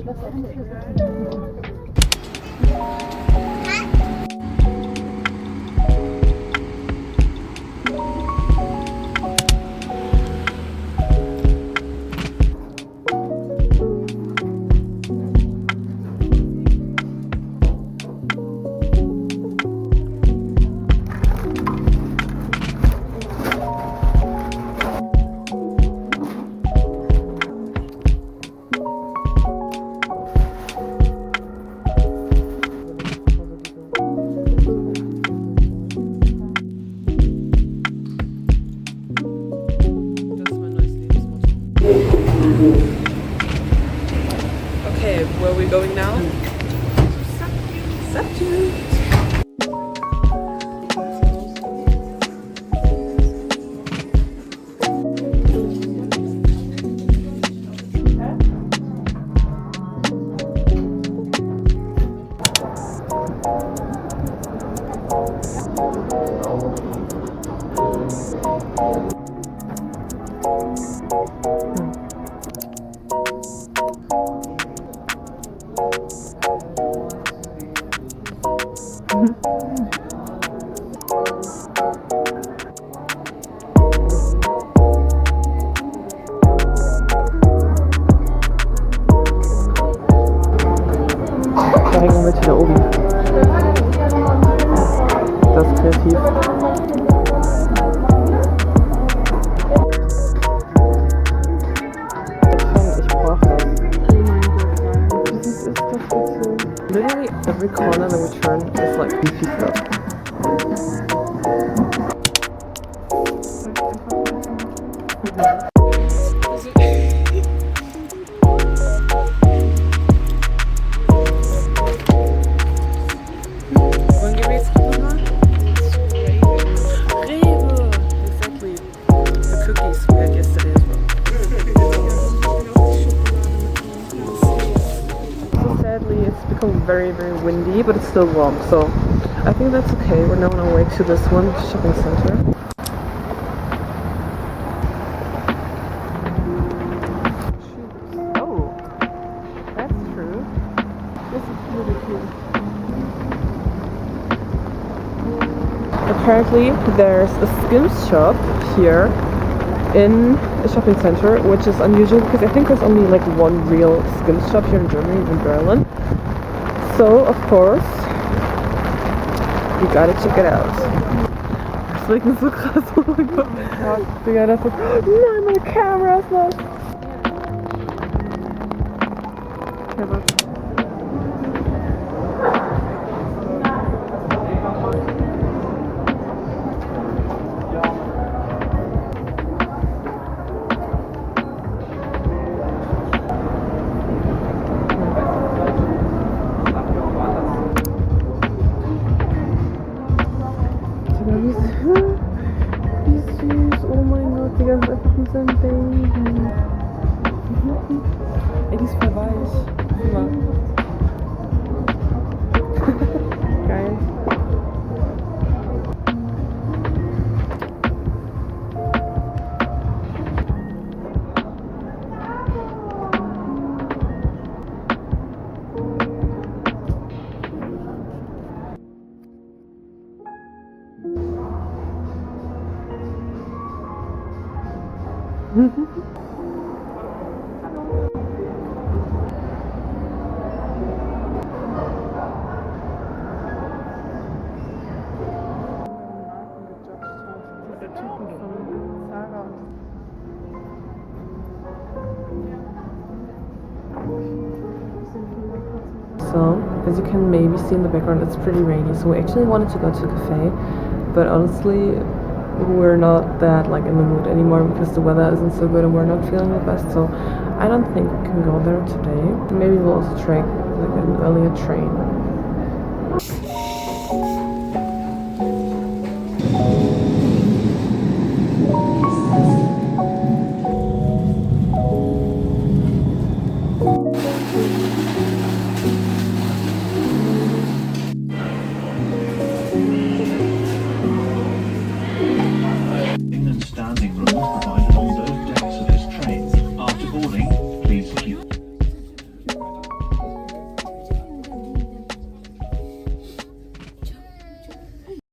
Okay, where are we going now? Substitute. Da hängen wir jetzt wieder oben. Das ist kreativ. Ich brauche das. Was ist das bitte? Literally every corner that we turn is like miffy stuff. Very windy, but it's still warm, so I think that's okay. We're now on our way to this one shopping center. Oh, that's true. This is really cute. Apparently there's a skims shop here in a shopping center, which is unusual because I think there's only like one real skims shop here in Germany, in Berlin. So, of course, you gotta check it out. Das regnet so krass, oh mein Gott. Digga, das ist... Nein, meine Kamera ist los. Okay, warte. Wie süß, oh mein Gott, die ganze einfach mit seinem Baby. Ey, die ist voll weich. Guck mal. Geil. So, as you can maybe see in the background, it's pretty rainy, so we actually wanted to go to a cafe, but honestly, we're not that like in the mood anymore because the weather isn't so good and we're not feeling the best, so I don't think we can go there today. Maybe we'll also try like an earlier train.